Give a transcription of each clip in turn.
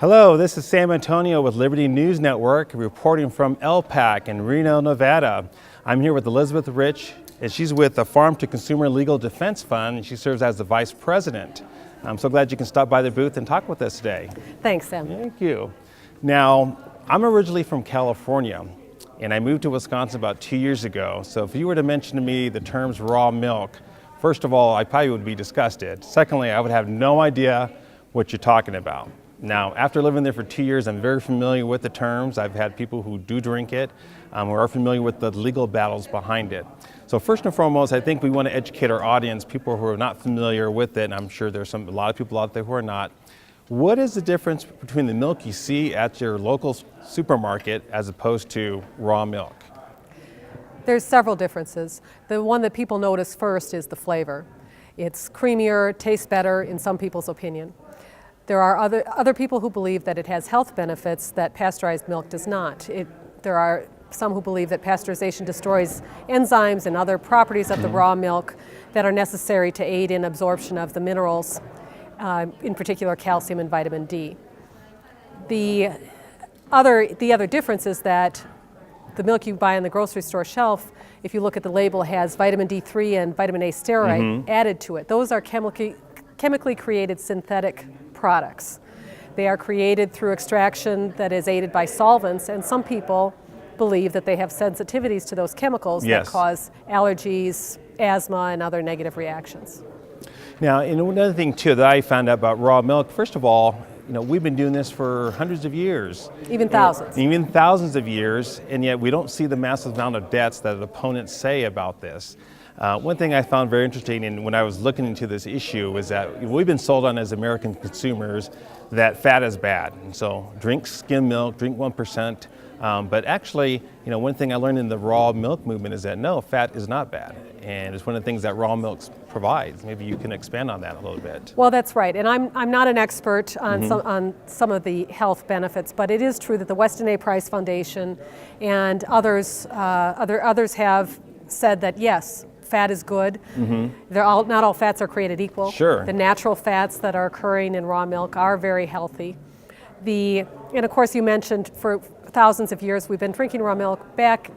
Hello, this is Sam Antonio with Liberty News Network reporting from LPAC in Reno, Nevada. I'm here with Elizabeth Rich, and she's with the Farm to Consumer Legal Defense Fund, and she serves as the Vice President. I'm so glad you can stop by the booth and talk with us today. Thanks, Sam. Thank you. Now, I'm originally from California, and I moved to Wisconsin about 2 years ago. So if you were to mention to me the terms raw milk, first of all, I probably would be disgusted. Secondly, I would have no idea what you're talking about. Now, after living there for 2 years, I'm very familiar with the terms. I've had people who do drink it, who are familiar with the legal battles behind it. So first and foremost, I think we want to educate our audience, people who are not familiar with it, and I'm sure there's a lot of people out there who are not. What is the difference between the milk you see at your local supermarket as opposed to raw milk? There's several differences. The one that people notice first is the flavor. It's creamier, tastes better in some people's opinion. There are other people who believe that it has health benefits that pasteurized milk does not. There are some who believe that pasteurization destroys enzymes and other properties of the raw milk that are necessary to aid in absorption of the minerals, in particular calcium and vitamin D. The other difference is that the milk you buy on the grocery store shelf, if you look at the label, has vitamin D3 and vitamin A steroid added to it. Those are chemically created synthetic products. They are created through extraction that is aided by solvents, and some people believe that they have sensitivities to those chemicals that cause allergies, asthma, and other negative reactions. Now, and another thing too that I found out about raw milk, first of all, we've been doing this for hundreds of years. Even thousands. Even thousands of years, and yet we don't see the massive amount of deaths that opponents say about this. One thing I found very interesting, and when I was looking into this issue, was that we've been sold on as American consumers that fat is bad. And so drink skim milk, drink 1%. But actually, one thing I learned in the raw milk movement is that no, fat is not bad. And it's one of the things that raw milk provides. Maybe you can expand on that a little bit. Well, that's right. And I'm not an expert on some of the health benefits, but it is true that the Weston A. Price Foundation and others have said that yes, fat is good. Not all fats are created equal. Sure. The natural fats that are occurring in raw milk are very healthy. And of course you mentioned for thousands of years we've been drinking raw milk.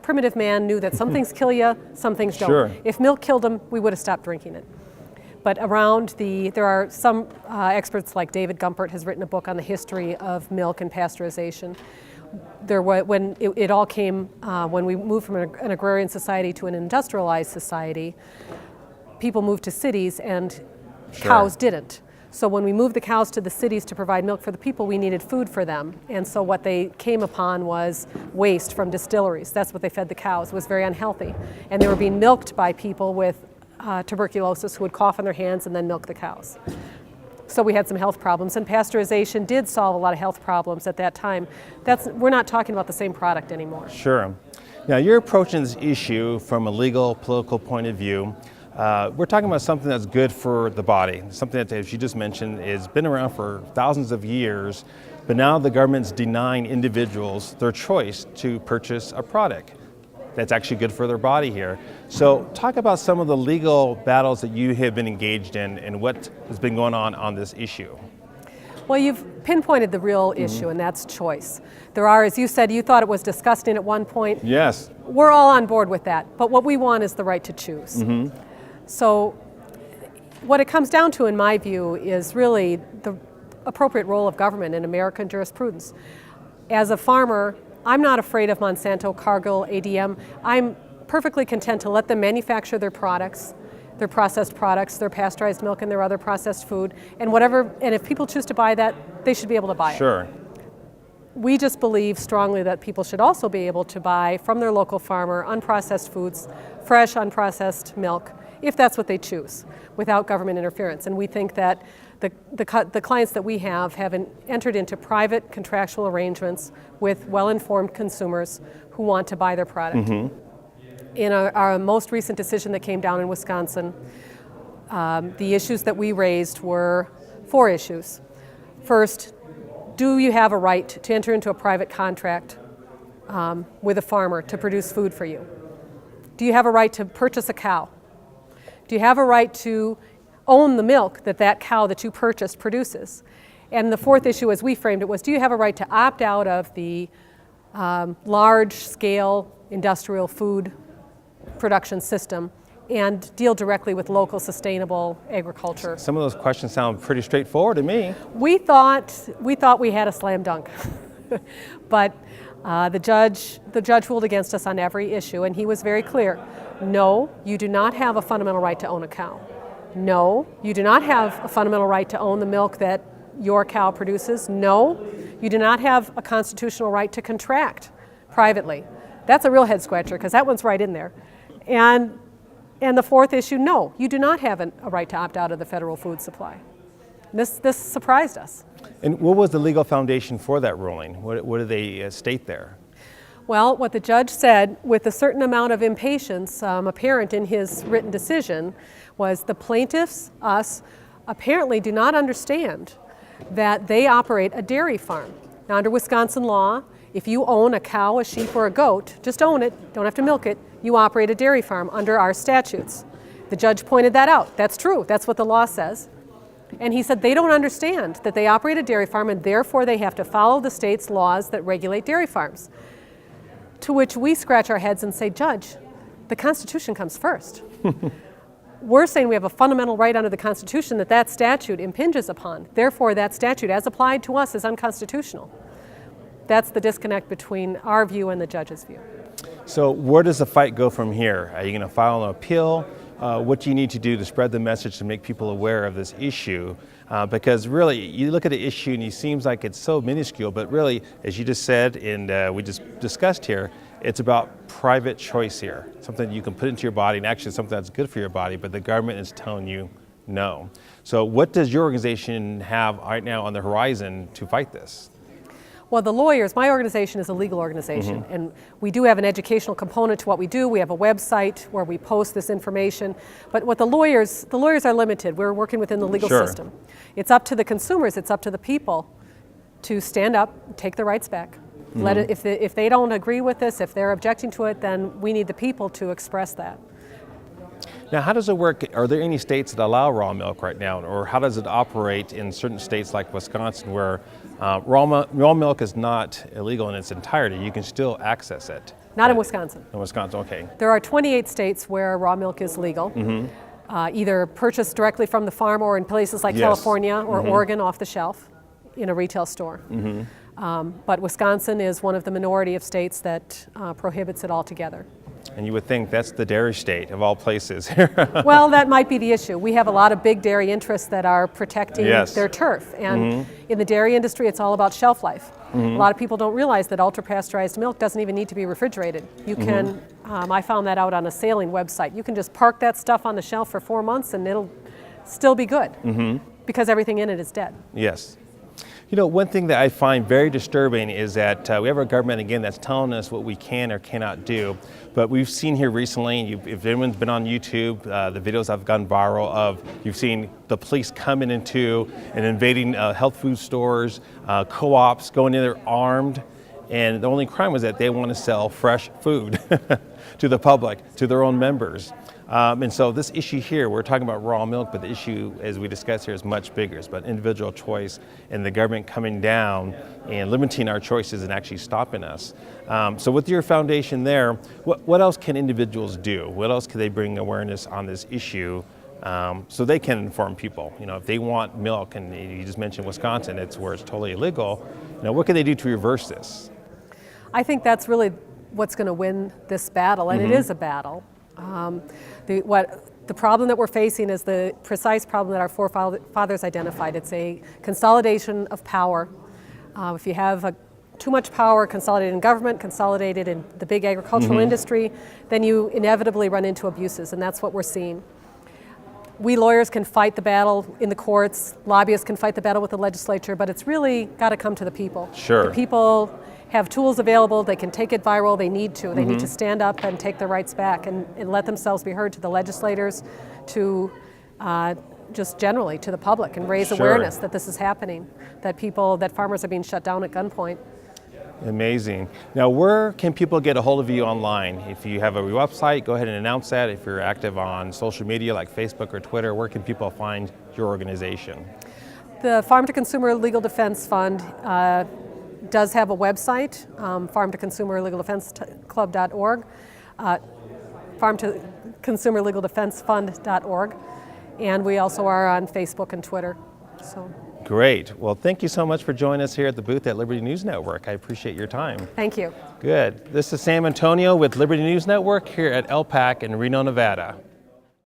Primitive man knew that some things kill you, some things don't. Sure. If milk killed him, we would have stopped drinking it. But there are some experts like David Gumpert has written a book on the history of milk and pasteurization. When it all came, when we moved from an agrarian society to an industrialized society, people moved to cities and cows didn't. So when we moved the cows to the cities to provide milk for the people, we needed food for them. And so what they came upon was waste from distilleries. That's what they fed the cows. It was very unhealthy. And they were being milked by people with tuberculosis who would cough on their hands and then milk the cows. So we had some health problems, and pasteurization did solve a lot of health problems at that time. We're not talking about the same product anymore. Sure. Now you're approaching this issue from a legal, political point of view. We're talking about something that's good for the body, something that, as you just mentioned, has been around for thousands of years, but now the government's denying individuals their choice to purchase a product that's actually good for their body here. So talk about some of the legal battles that you have been engaged in and what has been going on this issue. Well, you've pinpointed the real issue, and that's choice. There are, as you said, you thought it was disgusting at one point. Yes. We're all on board with that, but what we want is the right to choose. So what it comes down to, in my view, is really the appropriate role of government in American jurisprudence. As a farmer, I'm not afraid of Monsanto, Cargill, ADM. I'm perfectly content to let them manufacture their products, their processed products, their pasteurized milk and their other processed food, and if people choose to buy that, they should be able to buy it. Sure. We just believe strongly that people should also be able to buy from their local farmer unprocessed foods, fresh unprocessed milk, if that's what they choose, without government interference. And we think that the clients that we have entered into private contractual arrangements with well-informed consumers who want to buy their product. In our most recent decision that came down in Wisconsin, the issues that we raised were 4 issues. First, do you have a right to enter into a private contract with a farmer to produce food for you? Do you have a right to purchase a cow? Do you have a right to own the milk that cow that you purchased produces? And the fourth issue, as we framed it, was do you have a right to opt out of the large-scale industrial food production system and deal directly with local sustainable agriculture? Some of those questions sound pretty straightforward to me. We thought we had a slam dunk, but the judge ruled against us on every issue, and he was very clear. No, you do not have a fundamental right to own a cow. No, you do not have a fundamental right to own the milk that your cow produces. No, you do not have a constitutional right to contract privately. That's a real head scratcher because that one's right in there. And the fourth issue, no, you do not have a right to opt out of the federal food supply. This surprised us. And what was the legal foundation for that ruling? What did they state there? Well, what the judge said, with a certain amount of impatience apparent in his written decision, was the plaintiffs, us, apparently do not understand that they operate a dairy farm. Now, under Wisconsin law, if you own a cow, a sheep, or a goat, just own it, don't have to milk it, you operate a dairy farm under our statutes. The judge pointed that out. That's true. That's what the law says. And he said they don't understand that they operate a dairy farm and therefore they have to follow the state's laws that regulate dairy farms. To which we scratch our heads and say, Judge, the Constitution comes first. We're saying we have a fundamental right under the Constitution that statute impinges upon. Therefore, that statute, as applied to us, is unconstitutional. That's the disconnect between our view and the judge's view. So where does the fight go from here? Are you going to file an appeal? What do you need to do to spread the message to make people aware of this issue? Because really, you look at the issue and it seems like it's so minuscule, but really, as you just said and we just discussed here, it's about private choice here. Something you can put into your body and actually something that's good for your body, but the government is telling you no. So what does your organization have right now on the horizon to fight this? Well, the lawyers, my organization is a legal organization, and we do have an educational component to what we do. We have a website where we post this information. But what the lawyers are limited. We're working within the legal system. It's up to the consumers, it's up to the people to stand up, take their rights back. Let it, if they don't agree with this, if they're objecting to it, then we need the people to express that. Now, how does it work? Are there any states that allow raw milk right now, or how does it operate in certain states like Wisconsin where raw milk is not illegal in its entirety? You can still access it. Not in Wisconsin. In Wisconsin, okay. There are 28 states where raw milk is legal, either purchased directly from the farm or in places like California or Oregon off the shelf in a retail store. But Wisconsin is one of the minority of states that prohibits it altogether. And you would think that's the dairy state of all places. Well, that might be the issue. We have a lot of big dairy interests that are protecting their turf. And in the dairy industry, it's all about shelf life. A lot of people don't realize that ultra-pasteurized milk doesn't even need to be refrigerated. You can, I found that out on a sailing website. You can just park that stuff on the shelf for 4 months and it'll still be good because everything in it is dead. Yes. You know, one thing that I find very disturbing is that we have a government, again, that's telling us what we can or cannot do. But we've seen here recently, if anyone's been on YouTube, the videos have gone viral of, you've seen the police coming into and invading health food stores, co-ops, going in there armed. And the only crime was that they want to sell fresh food to the public, to their own members. And so this issue here, we're talking about raw milk, but the issue, as we discussed here, is much bigger. It's about individual choice and the government coming down and limiting our choices and actually stopping us. So with your foundation there, what else can individuals do? What else can they bring awareness on this issue so they can inform people? You know, if they want milk, and you just mentioned Wisconsin, it's where it's totally illegal, you know, what can they do to reverse this? I think that's really what's going to win this battle, and it is a battle. The problem that we're facing is the precise problem that our forefathers identified. It's a consolidation of power. If you have too much power consolidated in government, consolidated in the big agricultural industry, then you inevitably run into abuses, and that's what we're seeing. We lawyers can fight the battle in the courts, lobbyists can fight the battle with the legislature, but it's really got to come to the people. Sure. The people have tools available, they can take it viral, they need to. They need to stand up and take their rights back and let themselves be heard, to the legislators, to just generally to the public, and raise awareness that this is happening, that farmers are being shut down at gunpoint. Amazing. Now, where can people get a hold of you online? If you have a website, go ahead and announce that. If you're active on social media like Facebook or Twitter, where can people find your organization? The Farm to Consumer Legal Defense Fund does have a website, farm-to-consumer-legal-defense-club.org, farm-to-consumer-legal-defense-fund.org, and we also are on Facebook and Twitter. So. Great. Well, thank you so much for joining us here at the booth at Liberty News Network. I appreciate your time. Thank you. Good. This is Sam Antonio with Liberty News Network here at LPAC in Reno, Nevada.